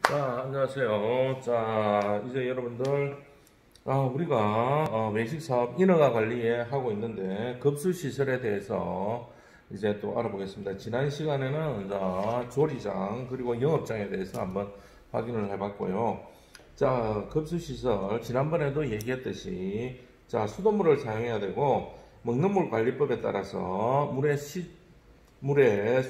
자, 안녕하세요. 자, 이제 여러분들, 우리가 외식 사업 인허가 관리에 하고 있는데, 급수 시설에 대해서 이제 또 알아보겠습니다. 지난 시간에는 조리장, 그리고 영업장에 대해서 한번 확인을 해봤고요. 자, 급수 시설, 지난번에도 얘기했듯이, 자, 수돗물을 사용해야 되고, 먹는 물 관리법에 따라서 물의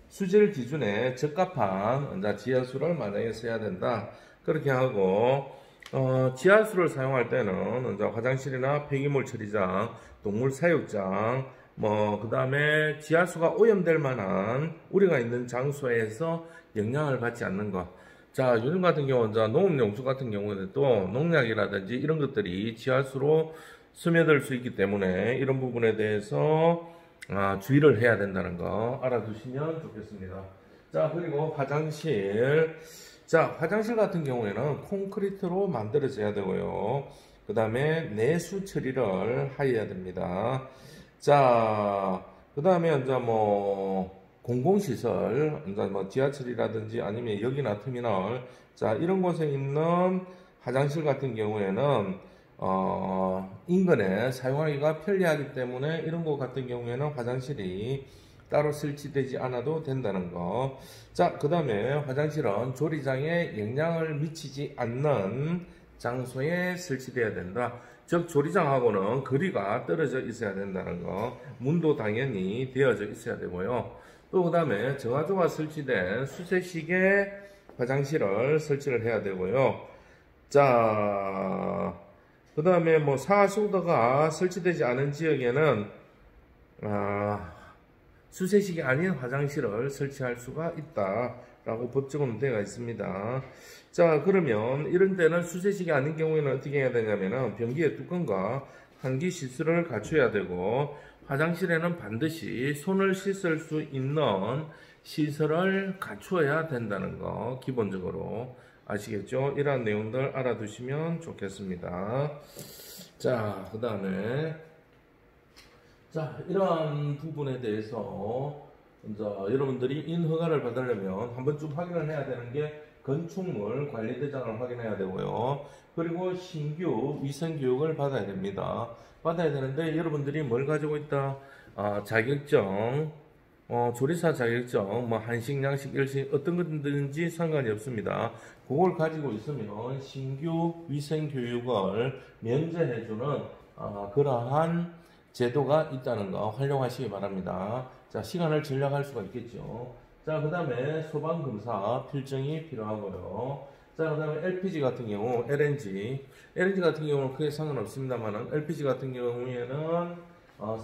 수질 기준에 적합한 지하수를 마당에 써야 된다. 그렇게 하고 지하수를 사용할 때는 화장실이나 폐기물 처리장, 동물 사육장, 그 다음에 지하수가 오염될 만한 우리가 있는 장소에서 영향을 받지 않는 것. 자, 요즘 같은 경우는 농업용수 같은 경우에는 또 농약이라든지 이런 것들이 지하수로 스며들 수 있기 때문에 이런 부분에 대해서 주의를 해야 된다는 거 알아두시면 좋겠습니다. 자, 그리고 화장실. 자, 화장실 같은 경우에는 콘크리트로 만들어져야 되고요. 그 다음에 내수 처리를 해야 됩니다. 자, 그 다음에 공공시설, 지하철이라든지 아니면 역이나 터미널, 자, 이런 곳에 있는 화장실 같은 경우에는 인근에 사용하기가 편리하기 때문에 이런 것 같은 경우에는 화장실이 따로 설치되지 않아도 된다는 거. 자, 그 다음에 화장실은 조리장에 영향을 미치지 않는 장소에 설치되어야 된다. 즉, 조리장하고는 거리가 떨어져 있어야 된다는 거. 문도 당연히 되어져 있어야 되고요. 또 그 다음에 정화조가 설치된 수세식의 화장실을 설치를 해야 되고요. 자, 그 다음에 상하수도가 설치되지 않은 지역에는 수세식이 아닌 화장실을 설치할 수가 있다라고 법적으로 되어 있습니다. 자, 그러면 이런 때는 수세식이 아닌 경우에는 어떻게 해야 되냐면은 변기의 뚜껑과 환기 시설을 갖춰야 되고, 화장실에는 반드시 손을 씻을 수 있는 시설을 갖추어야 된다는 거 기본적으로 아시겠죠? 이러한 내용들 알아두시면 좋겠습니다. 자, 그 다음에 이러한 부분에 대해서 여러분들이 인허가를 받으려면 한 번쯤 확인을 해야 되는 게 건축물 관리대장을 확인해야 되고요. 그리고 신규 위생교육을 받아야 됩니다. 받아야 되는데 여러분들이 뭘 가지고 있다? 자격증, 조리사 자격증, 한식, 양식, 일식 어떤 것든지 상관이 없습니다. 그걸 가지고 있으면 신규 위생교육을 면제해주는 그러한 제도가 있다는 거 활용하시기 바랍니다. 자, 시간을 절약할 수가 있겠죠. 자, 그 다음에 소방검사 필증이 필요하고요. 자, 그 다음에 LPG 같은 경우, LNG 같은 경우는 크게 상관없습니다만, LPG 같은 경우에는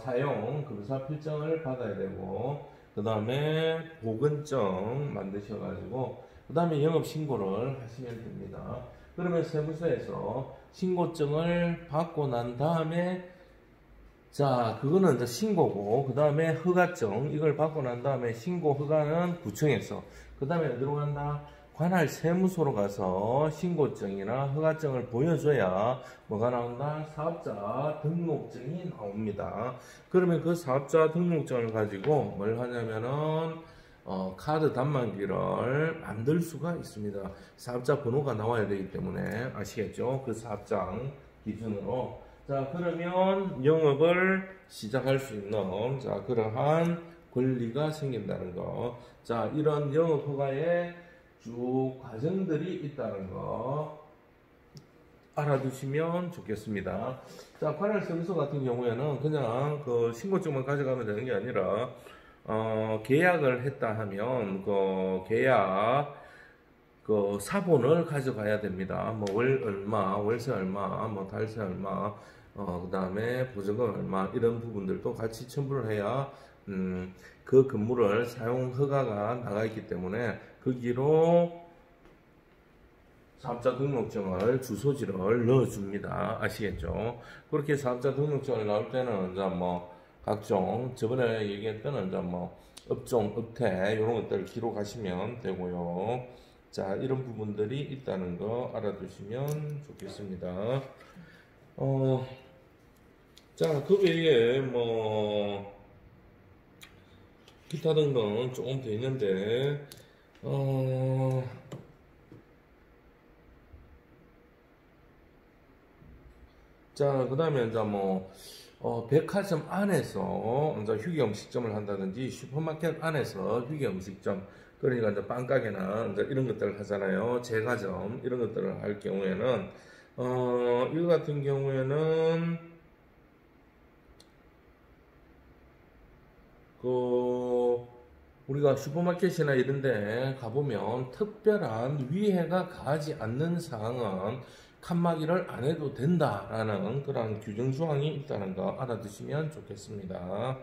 사용 검사 필증을 받아야 되고, 그 다음에 보건증 만드셔가지고, 그 다음에 영업신고를 하시면 됩니다. 그러면 세무서에서 신고증을 받고 난 다음에, 자, 그거는 이제 신고고, 그 다음에 허가증, 이걸 받고 난 다음에 신고 허가는 구청에서, 그 다음에 어디로 간다? 관할 세무서로 가서 신고증이나 허가증을 보여줘야 뭐가 나온다? 사업자 등록증이 나옵니다. 그러면 그 사업자 등록증을 가지고 뭘 하냐면은 카드 단말기를 만들 수가 있습니다. 사업자 번호가 나와야 되기 때문에 아시겠죠? 그 사업장 기준으로. 자, 그러면 영업을 시작할 수 있는 그러한 권리가 생긴다는 거. 자, 이런 영업 허가에 쭉 과정들이 있다는 거 알아두시면 좋겠습니다. 자, 관할 서비스 같은 경우에는 그냥 그 신고증만 가져가면 되는 게 아니라 계약을 했다 하면 그 계약 그 사본을 가져가야 됩니다. 월 얼마, 월세 얼마, 달세 얼마, 그 다음에 보증금 얼마, 이런 부분들도 같이 첨부를 해야, 그 건물을 사용 허가가 나가 있기 때문에 거기로 사업자 등록증을 주소지를 넣어줍니다. 아시겠죠? 그렇게 사업자 등록증을 나올 때는 각종 저번에 얘기했던 업종, 업태 이런 것들 기록하시면 되고요. 자, 이런 부분들이 있다는 거 알아두시면 좋겠습니다. 자, 그 외에 기타 등등 조금 더 있는데, 자, 그 다음에 이제 뭐, 백화점 안에서 이제 휴게 음식점을 한다든지 슈퍼마켓 안에서 휴게 음식점, 그러니까 이제 빵가게나 이제 이런 것들을 하잖아요. 제과점, 이런 것들을 할 경우에는, 이거 같은 경우에는, 그, 우리가 슈퍼마켓이나 이런 데 가보면 특별한 위해가 가하지 않는 사항은 칸막이를 안 해도 된다라는 그런 규정 조항이 있다는 거 알아두시면 좋겠습니다.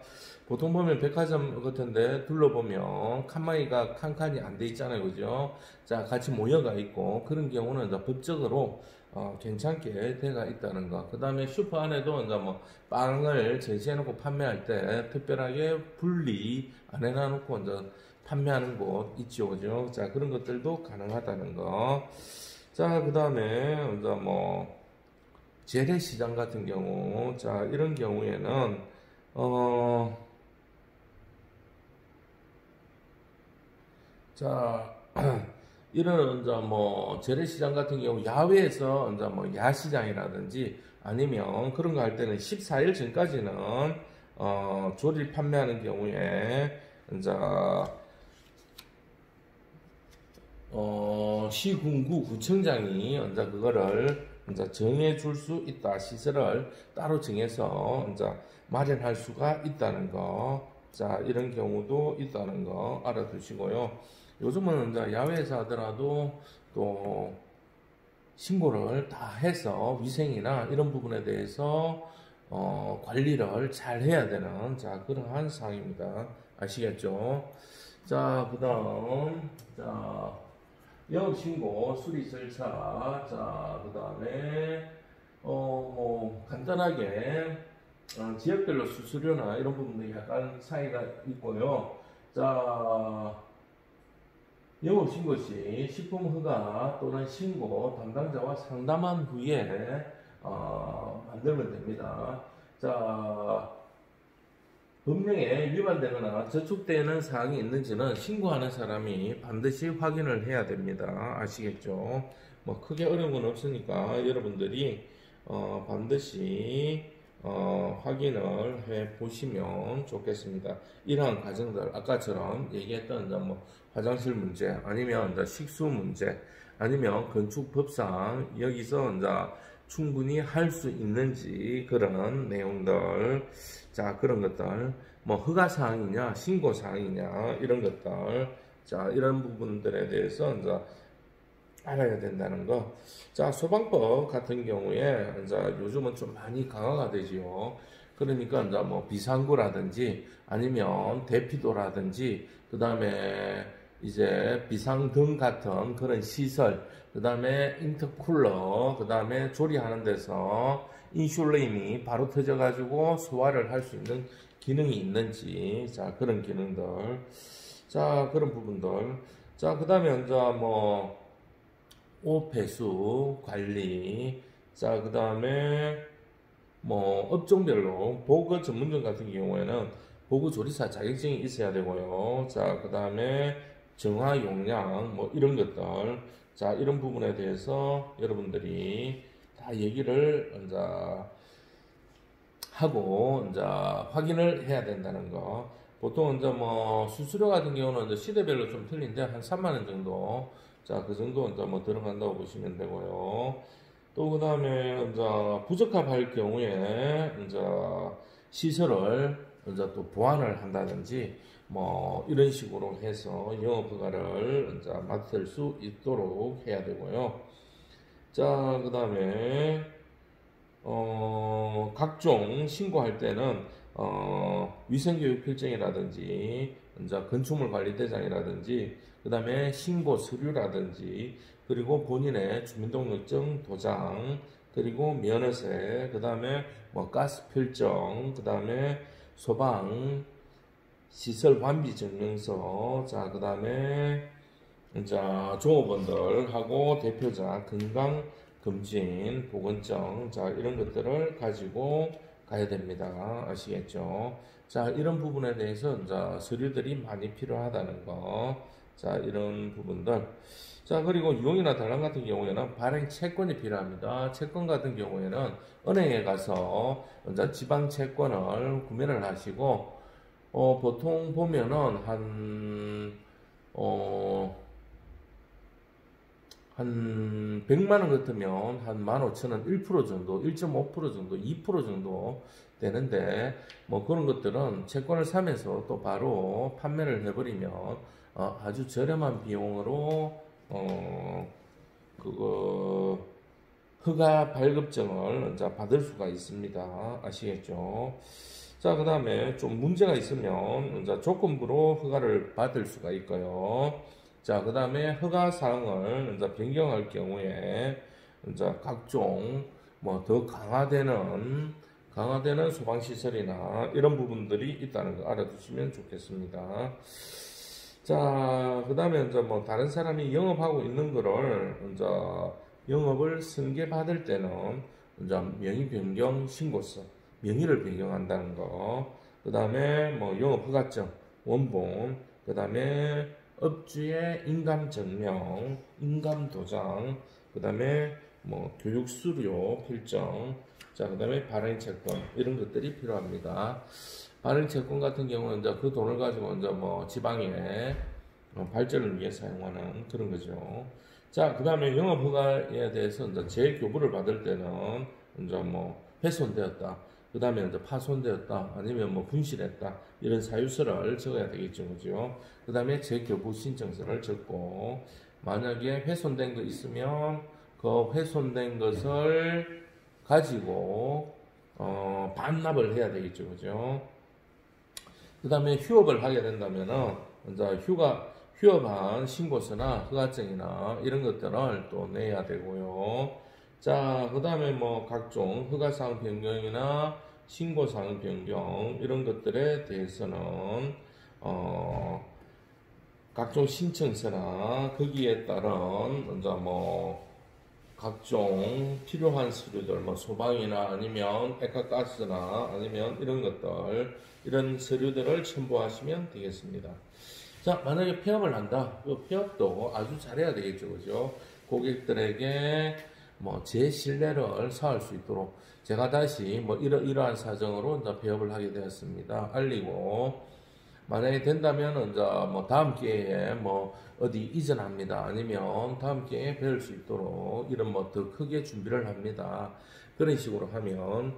보통 보면 백화점 같은데 둘러보면 칸막이가 칸칸이 안 돼 있잖아요. 그죠? 자, 같이 모여가 있고 그런 경우는 이제 법적으로 괜찮게 돼가 있다는 거. 그 다음에 슈퍼 안에도 이제 뭐 빵을 제시해놓고 판매할 때 특별하게 분리 안 해놔놓고 이제 판매하는 곳 있죠, 그죠? 자, 그런 것들도 가능하다는 거. 자, 그 다음에 이제 뭐 재래시장 같은 경우, 자, 이런 경우에는 자. 이런 이제 뭐 재래시장 같은 경우 야외에서 이제 뭐 야시장이라든지 아니면 그런 거 할 때는 14일 전까지는 조리 판매하는 경우에 이제 시군구 구청장이 이제 그거를 이제 정해 줄 수 있다. 시설을 따로 정해서 이제 마련할 수가 있다는 거. 자, 이런 경우도 있다는 거 알아두시고요. 요즘은 이제 야외에서 하더라도 또 신고를 다 해서 위생이나 이런 부분에 대해서 관리를 잘 해야 되는 자, 그러한 사항입니다. 아시겠죠? 자, 그 다음, 자, 영업신고 수리 절차, 자, 그 다음에, 뭐, 간단하게, 지역별로 수수료나 이런 부분도 약간 차이가 있고요. 자, 영업신고 시 식품허가 또는 신고 담당자와 상담한 후에, 만들면 됩니다. 자, 법령에 위반되거나 저촉되는 사항이 있는지는 신고하는 사람이 반드시 확인을 해야 됩니다. 아시겠죠? 뭐 크게 어려운 건 없으니까 여러분들이 반드시 확인을 해 보시면 좋겠습니다. 이러한 과정들 아까처럼 얘기했던 이제 뭐 화장실 문제 아니면 이제 식수 문제 아니면 건축법상 여기서 이제 충분히 할 수 있는지 그런 내용들, 자, 그런 것들, 뭐 허가 사항이냐 신고 사항이냐 이런 것들, 자, 이런 부분들에 대해서 이제 알아야 된다는 거. 자, 소방법 같은 경우에 이제 요즘은 좀 많이 강화가 되지요. 그러니까 이제 뭐 비상구라든지 아니면 대피도라든지 그 다음에 이제 비상등 같은 그런 시설, 그 다음에 인터쿨러, 그 다음에 조리하는 데서 인슐레임이 바로 터져가지고 소화를 할 수 있는 기능이 있는지, 자, 그런 기능들, 자, 그런 부분들, 자, 그 다음에 이제 뭐 옷 배수 관리, 자, 그 다음에 뭐 업종별로 보거 전문점 같은 경우에는 보거 조리사 자격증이 있어야 되고요. 자, 그 다음에 정화 용량 뭐 이런 것들, 자, 이런 부분에 대해서 여러분들이 다 얘기를 이제 하고 이제 확인을 해야 된다는 거. 보통 이제 뭐 수수료 같은 경우는 이제 시대별로 좀 틀린데 한 3만 원 정도, 자, 그 정도 이제 뭐 들어간다고 보시면 되고요. 또 그 다음에 이제 부적합할 경우에 이제 시설을 이제 또 보완을 한다든지 뭐 이런 식으로 해서 영업허가를 이제 맡을 수 있도록 해야 되고요. 자, 그 다음에 각종 신고할 때는 위생교육 필증이라든지 이제 건축물 관리대장이라든지 그 다음에 신고 서류라든지 그리고 본인의 주민등록증 도장 그리고 면허세 그 다음에 뭐 가스 필증 그 다음에 소방 시설 완비 증명서 자 그 다음에 이제 종업원들하고 대표자 건강 검진, 보건증, 자, 이런 것들을 가지고 가야 됩니다. 아시겠죠? 자, 이런 부분에 대해서 이제 서류들이 많이 필요하다는 거. 자, 이런 부분들. 자, 그리고 유흥이나 단람 같은 경우에는 발행 채권이 필요합니다. 채권 같은 경우에는 은행에 가서 먼저 지방 채권을 구매를 하시고, 보통 보면은 한 100만 원 같으면 한 15,000원 1% 정도, 1.5% 정도, 2% 정도 되는데, 뭐 그런 것들은 채권을 사면서 또 바로 판매를 해버리면 아주 저렴한 비용으로 그거 허가 발급증을 이제 받을 수가 있습니다. 아시겠죠? 자, 그 다음에 좀 문제가 있으면 이제 조건부로 허가를 받을 수가 있고요. 자, 그 다음에 허가 사항을 이제 변경할 경우에 이제 각종 뭐 더 강화되는 소방시설이나 이런 부분들이 있다는 거 알아두시면 좋겠습니다. 자, 그 다음에 이제 뭐 다른 사람이 영업하고 있는 거를 이제 영업을 승계받을 때는 이제 명의 변경 신고서, 명의를 변경한다는 거, 그 다음에 뭐 영업허가증, 원본, 그 다음에 업주의 인감증명, 인감도장, 그 다음에 뭐 교육수료 필정, 자, 그 다음에 발행채권, 이런 것들이 필요합니다. 발행채권 같은 경우는 이제 그 돈을 가지고 이제 뭐 지방에 발전을 위해 사용하는 그런 거죠. 자, 그 다음에 영업허가에 대해서 이제 재교부를 받을 때는 이제 뭐 훼손되었다, 그 다음에 이제 파손되었다, 아니면 뭐 분실했다, 이런 사유서를 적어야 되겠죠, 그죠? 그 다음에 재교부 신청서를 적고, 만약에 훼손된 거 있으면 그 훼손된 것을 가지고 반납을 해야 되겠죠, 그죠? 그 다음에 휴업을 하게 된다면은 이제 휴업한 신고서나 허가증이나 이런 것들을 또 내야 되고요. 자, 그 다음에 뭐 각종 허가사항 변경이나 신고사항 변경 이런 것들에 대해서는 각종 신청서나 거기에 따른 이제 뭐 각종 필요한 서류들, 뭐 소방이나 아니면 액화가스나 아니면 이런 것들, 이런 서류들을 첨부하시면 되겠습니다. 자, 만약에 폐업을 한다. 그 폐업도 아주 잘해야 되겠죠, 그죠? 고객들에게 뭐 제 신뢰를 쌓을 수 있도록 제가 다시 뭐 이러한 사정으로 이제 폐업을 하게 되었습니다. 알리고, 만약에 된다면 이제 뭐 다음 기회에 뭐 어디 이전합니다. 아니면 다음 기회에 배울 수 있도록 이런 뭐 더 크게 준비를 합니다. 그런 식으로 하면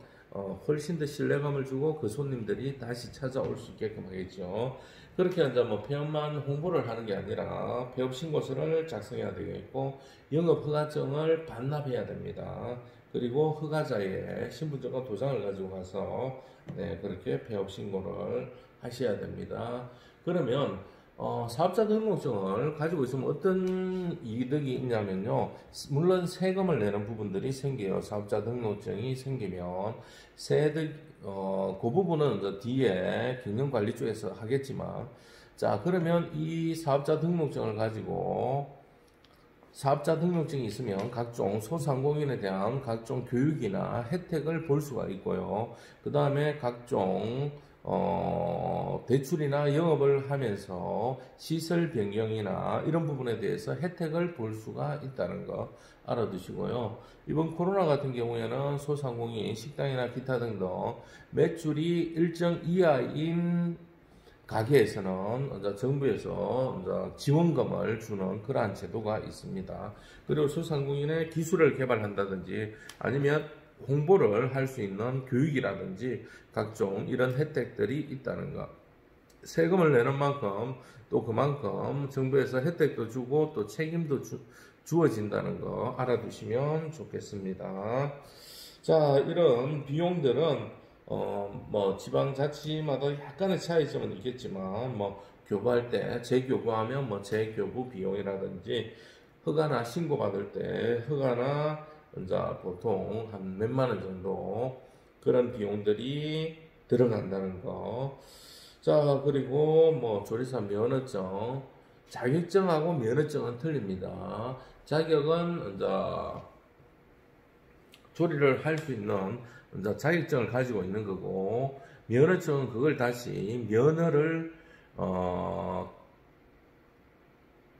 훨씬 더 신뢰감을 주고 그 손님들이 다시 찾아올 수 있게끔 하겠죠. 그렇게 이제 뭐 폐업만 홍보를 하는 게 아니라 폐업 신고서를 작성해야 되겠고 영업 허가증을 반납해야 됩니다. 그리고 허가자의 신분증과 도장을 가지고 가서 그렇게 폐업 신고를 하셔야 됩니다. 그러면 사업자 등록증을 가지고 있으면 어떤 이득이 있냐면요. 물론 세금을 내는 부분들이 생겨요. 사업자 등록증이 생기면 그 부분은 이제 뒤에 경영관리 쪽에서 하겠지만, 자, 그러면 이 사업자 등록증을 가지고 사업자 등록증이 있으면 각종 소상공인에 대한 각종 교육이나 혜택을 볼 수가 있고요. 그 다음에 각종 대출이나 영업을 하면서 시설 변경이나 이런 부분에 대해서 혜택을 볼 수가 있다는 거 알아두시고요. 이번 코로나 같은 경우에는 소상공인, 식당이나 기타 등등 매출이 일정 이하인 가게에서는 이제 정부에서 이제 지원금을 주는 그러한 제도가 있습니다. 그리고 소상공인의 기술을 개발한다든지 아니면 홍보를 할 수 있는 교육이라든지 각종 이런 혜택들이 있다는 것. 세금을 내는 만큼 또 그만큼 정부에서 혜택도 주고 또 책임도 주어진다는 거 알아두시면 좋겠습니다. 자, 이런 비용들은 뭐 지방자치마다 약간의 차이점은 있겠지만 뭐 교부할 때 재교부하면 뭐 재교부 비용이라든지 허가나 신고받을 때 허가나 이제 보통 한 몇만 원 정도 그런 비용들이 들어간다는 거. 자, 그리고 뭐 조리사 면허증, 자격증하고 면허증은 틀립니다. 자격은 이제 조리를 할 수 있는 이제 자격증을 가지고 있는 거고, 면허증은 그걸 다시 면허를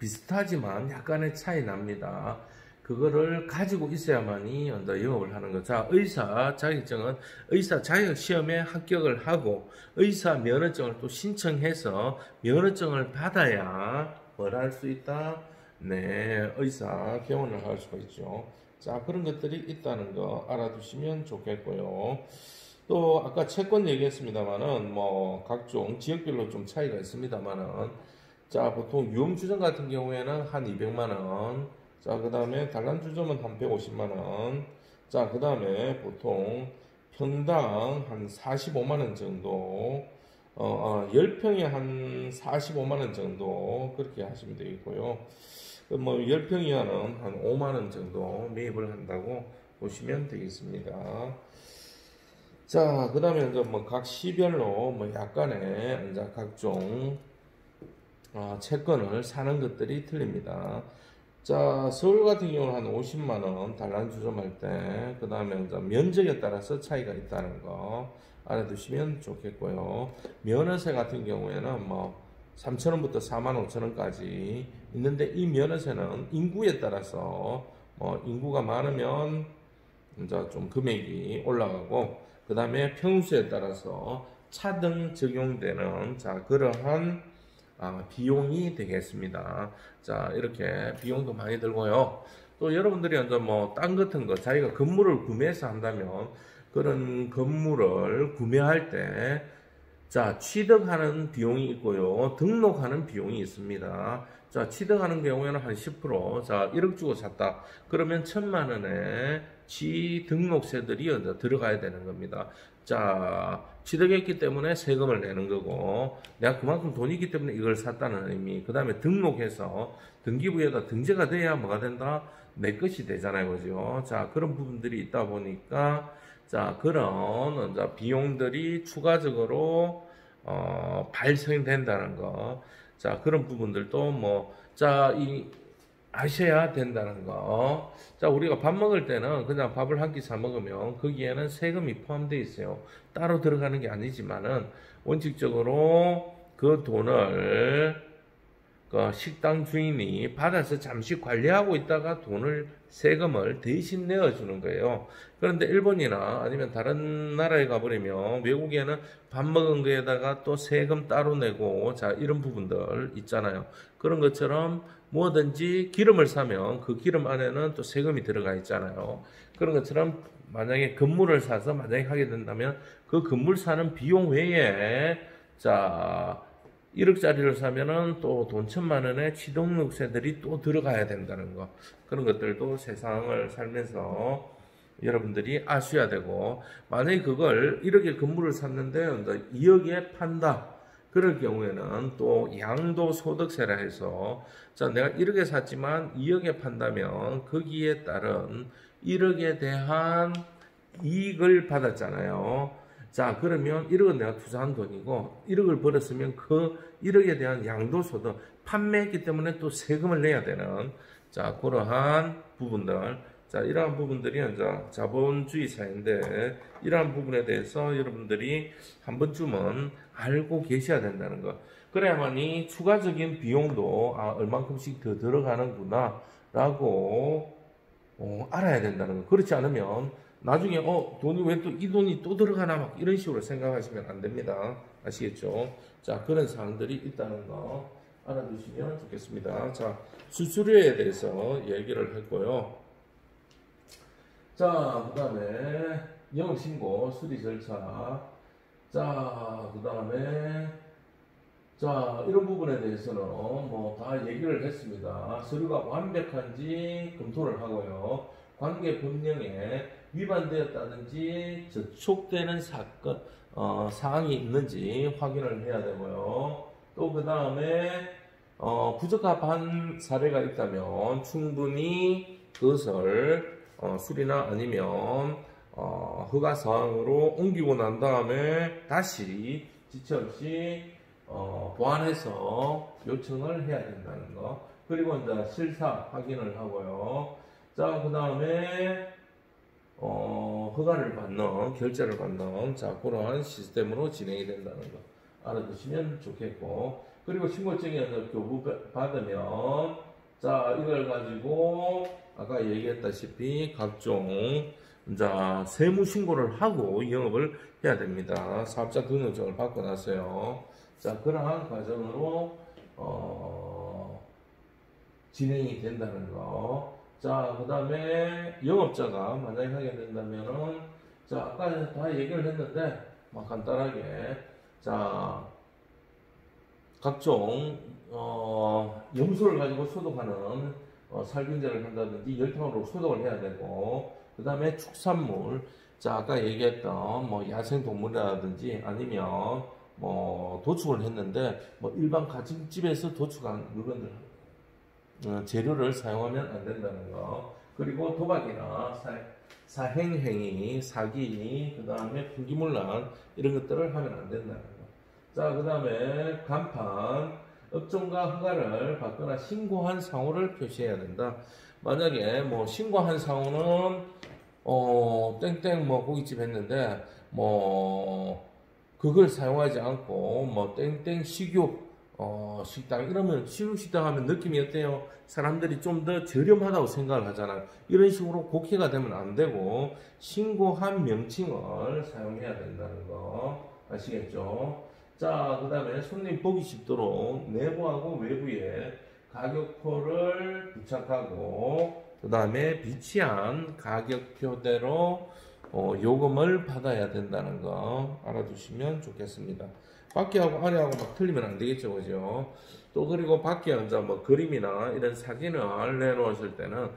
비슷하지만 약간의 차이 납니다. 그거를 가지고 있어야만이 이제 영업을 하는 거. 자, 의사 자격증은 의사 자격 시험에 합격을 하고 의사 면허증을 또 신청해서 면허증을 받아야 뭘 할 수 있다? 네, 의사 개원을 할 수가 있죠. 자, 그런 것들이 있다는 거 알아두시면 좋겠고요. 또 아까 채권 얘기했습니다만은 뭐 각종 지역별로 좀 차이가 있습니다만은 자, 보통 유흥주점 같은 경우에는 한 200만 원. 자, 그 다음에 단란주점은 한 150만 원. 자, 그 다음에 보통 평당 한 45만 원 정도. 10평에 한 45만 원 정도 그렇게 하시면 되겠고요. 뭐 10평 이하는 한 5만 원 정도 매입을 한다고 보시면 되겠습니다. 자, 그 다음에 이제 뭐 각 시별로 뭐 약간의 이제 각종 채권을 사는 것들이 틀립니다. 자, 서울 같은 경우는 한 50만 원 단란주점할 때, 그 다음에 이제 면적에 따라서 차이가 있다는 거 알아두시면 좋겠고요. 면허세 같은 경우에는 뭐 3,000원부터 45,000원까지 있는데 이 면허세는 인구에 따라서 인구가 많으면 이제 좀 금액이 올라가고 그 다음에 평수에 따라서 차등 적용되는 자 그러한 비용이 되겠습니다. 자 이렇게 비용도 많이 들고요. 또 여러분들이 이제 뭐 땅 같은 거 자기가 건물을 구매해서 한다면 그런 건물을 구매할 때 자, 취득하는 비용이 있고요. 등록하는 비용이 있습니다. 자, 취득하는 경우에는 한 10%. 자, 1억 주고 샀다. 그러면 1,000만 원의 취등록세들이 들어가야 되는 겁니다. 자, 취득했기 때문에 세금을 내는 거고, 내가 그만큼 돈이 있기 때문에 이걸 샀다는 의미. 그 다음에 등록해서 등기부에다 등재가 돼야 뭐가 된다? 내 것이 되잖아요. 그죠? 자, 그런 부분들이 있다 보니까, 자, 그런 이제 비용들이 추가적으로 발생된다는 거. 자, 그런 부분들도 뭐, 자, 아셔야 된다는 거. 자, 우리가 밥 먹을 때는 그냥 밥을 한 끼 사 먹으면 거기에는 세금이 포함되어 있어요. 따로 들어가는 게 아니지만은 원칙적으로 그 돈을 그 식당 주인이 받아서 잠시 관리하고 있다가 세금을 대신 내어주는 거예요. 그런데 일본이나 아니면 다른 나라에 가버리면 외국에는 밥 먹은 거에다가 또 세금 따로 내고 자 이런 부분들 있잖아요. 그런 것처럼 뭐든지 기름을 사면 그 기름 안에는 또 세금이 들어가 있잖아요. 그런 것처럼 만약에 건물을 사서 만약에 하게 된다면 그 건물 사는 비용 외에 자 1억짜리를 사면은 또 돈 1,000만 원의 취등록세들이 또 들어가야 된다는 거. 그런 것들도 세상을 살면서 여러분들이 아셔야 되고, 만약에 그걸 1억에 건물을 샀는데 2억에 판다. 그럴 경우에는 또 양도소득세라 해서, 자, 내가 1억에 샀지만 2억에 판다면 거기에 따른 1억에 대한 이익을 받았잖아요. 자, 그러면 1억은 내가 투자한 돈이고 1억을 벌었으면 그 1억에 대한 양도소득 판매했기 때문에 또 세금을 내야 되는 자, 그러한 부분들. 자, 이러한 부분들이 이제 자본주의 사회인데 이러한 부분에 대해서 여러분들이 한 번쯤은 알고 계셔야 된다는 거. 그래야만이 추가적인 비용도 얼만큼씩 더 들어가는구나 라고 알아야 된다는 거. 그렇지 않으면 나중에 돈이 왜 또 이 돈이 또 들어가나 막 이런 식으로 생각하시면 안 됩니다. 아시겠죠? 자, 그런 사항들이 있다는 거 알아두시면 좋겠습니다. 자, 수수료에 대해서 얘기를 했고요. 자, 그 다음에 영업신고 수리 절차. 자, 그 다음에 자, 이런 부분에 대해서는 뭐 다 얘기를 했습니다. 서류가 완벽한지 검토를 하고요. 관계 법령에 위반되었다든지 저촉되는 사항이 있는지 확인을 해야 되고요. 또 그 다음에 부적합한 사례가 있다면 충분히 그것을 수리나 아니면 허가사항으로 옮기고 난 다음에 다시 지체 없이 보완해서 요청을 해야 된다는 거. 그리고 이제 실사 확인을 하고요. 자, 그 다음에 허가를 받는, 결제를 받는 자, 그러한 시스템으로 진행이 된다는 거 알아두시면 좋겠고, 그리고 신고증이 교부 받으면 자 이걸 가지고 아까 얘기했다시피 각종 이제 세무 신고를 하고 영업을 해야 됩니다. 사업자 등록증을 받고 나서요. 자 그러한 과정으로 진행이 된다는 거. 자 그 다음에 영업자가 만약에 하게 된다면은 자 아까 다 얘기를 했는데 막 간단하게 자 각종 염소를 가지고 소독하는 살균제를 한다든지 열탕으로 소독을 해야 되고, 그 다음에 축산물, 자 아까 얘기했던 뭐 야생 동물이라든지 아니면 뭐 도축을 했는데 뭐 일반 가정집에서 도축한 물건들 재료를 사용하면 안 된다는 거. 그리고 도박이나 사행행위, 사기, 그 다음에 풍기문란 이런 것들을 하면 안 된다는 거. 자, 그 다음에 간판, 업종과 허가를 받거나 신고한 상호를 표시해야 된다. 만약에 뭐 신고한 상호는 땡땡 뭐 고깃집 했는데 뭐 그걸 사용하지 않고 뭐 땡땡 식육 식당 이러면 식육 식당 하면 느낌이 어때요? 사람들이 좀 더 저렴하다고 생각을 하잖아요. 이런 식으로 곡해가 되면 안 되고 신고한 명칭을 사용해야 된다는 거 아시겠죠? 자, 그 다음에 손님 보기 쉽도록 내부하고 외부에 가격표를 부착하고 그 다음에 비치한 가격표대로 요금을 받아야 된다는 거 알아두시면 좋겠습니다. 밖에하고 안에하고 막 틀리면 안 되겠죠, 그죠? 또 그리고 밖에 이제 뭐 그림이나 이런 사진을 내놓으실 때는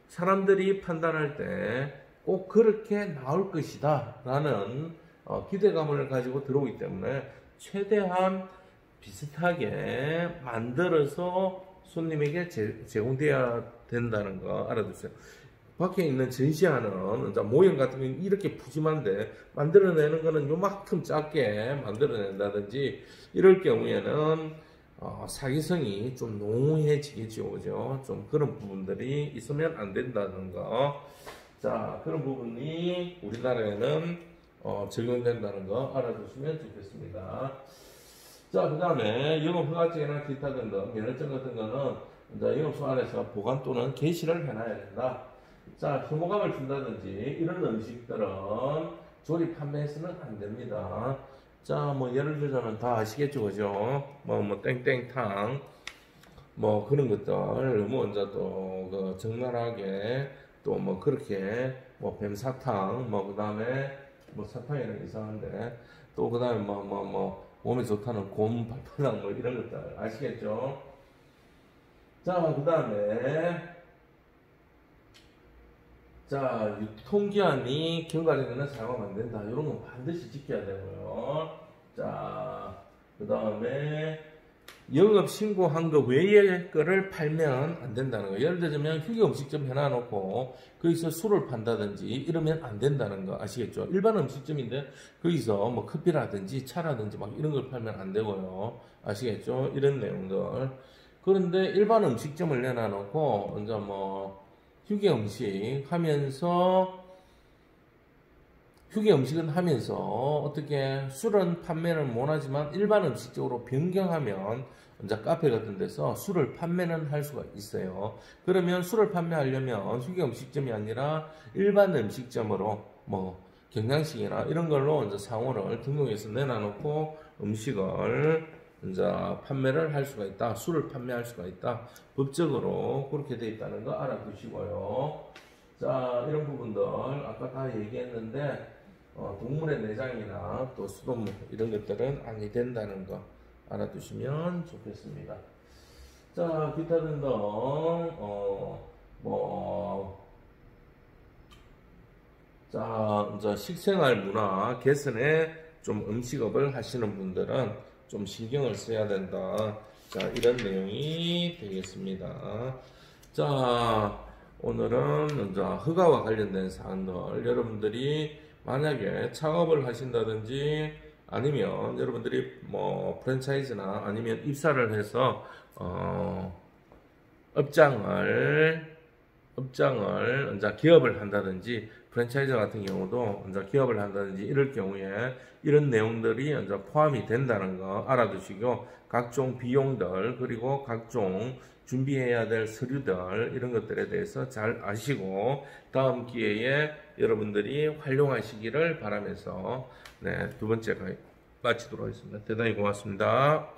사람들이 판단할 때 꼭 그렇게 나올 것이다 라는 기대감을 가지고 들어오기 때문에 최대한 비슷하게 만들어서 손님에게 제공돼야 된다는 거 알아두세요. 밖에 있는 전시하는 모형 같은 경우는 이렇게 푸짐한데 만들어내는 거는 요만큼 작게 만들어낸다든지 이럴 경우에는 사기성이 좀 농후해지겠죠, 그죠? 좀 그런 부분들이 있으면 안 된다는 거. 자, 그런 부분이 우리나라에는 적용된다는 거 알아두시면 좋겠습니다. 자, 그 다음에 영업허가증이나 기타 등등 면허증 같은 거는 이제 영업소 안에서 보관 또는 게시를 해놔야 된다. 자, 혐오감을 준다든지 이런 음식들은 조립 판매해서는 안 됩니다. 자, 뭐 예를 들자면 다 아시겠죠, 그죠? 뭐 땡땡탕 뭐 그런 것들 너무 이제 또 적나라하게 또 뭐 그렇게 뭐 뱀사탕 뭐 그다음에 뭐 사탕이랑 이상한데 또 그다음에 뭐 몸에 좋다는 곰 발바닥 뭐 이런 것들 아시겠죠? 자, 그다음에 자, 유통기한이 경과되면 사용하면 안 된다. 이런 건 반드시 지켜야 되고요. 자, 그 다음에 영업 신고한 거 외의 거를 팔면 안 된다는 거. 예를 들자면 휴게 음식점 해놔놓고 거기서 술을 판다든지 이러면 안 된다는 거 아시겠죠? 일반 음식점인데 거기서 뭐 커피라든지 차라든지 막 이런 걸 팔면 안 되고요. 아시겠죠? 이런 내용들. 그런데 일반 음식점을 내놔놓고 이제 뭐 휴게 음식은 하면서 어떻게 술은 판매를 못하지만 일반 음식적으로 변경하면 이제 카페 같은 데서 술을 판매는 할 수가 있어요. 그러면 술을 판매하려면 휴게 음식점이 아니라 일반 음식점으로 뭐 경양식이나 이런 걸로 이제 상호를 등록해서 내놔놓고 음식을 이제 판매를 할 수가 있다. 술을 판매할 수가 있다. 법적으로 그렇게 되어 있다는 거 알아두시고요. 자, 이런 부분들 아까 다 얘기했는데 동물의 내장이나 또 수돗물 이런 것들은 아니 된다는 거 알아두시면 좋겠습니다. 자, 기타 등등 자, 이제 식생활 문화 개선에 좀 음식업을 하시는 분들은 좀 신경을 써야 된다. 자, 이런 내용이 되겠습니다. 자, 오늘은 이제 허가와 관련된 사항들 여러분들이 만약에 창업을 하신다든지 아니면 여러분들이 뭐 프랜차이즈나 아니면 입사를 해서 업장을 업장을 이제 기업을 한다든지 프랜차이즈 같은 경우도 이제 기업을 한다든지 이럴 경우에 이런 내용들이 이제 포함이 된다는 거 알아두시고 각종 비용들 그리고 각종 준비해야 될 서류들 이런 것들에 대해서 잘 아시고 다음 기회에 여러분들이 활용하시기를 바라면서 네, 두 번째 마치도록 하겠습니다. 대단히 고맙습니다.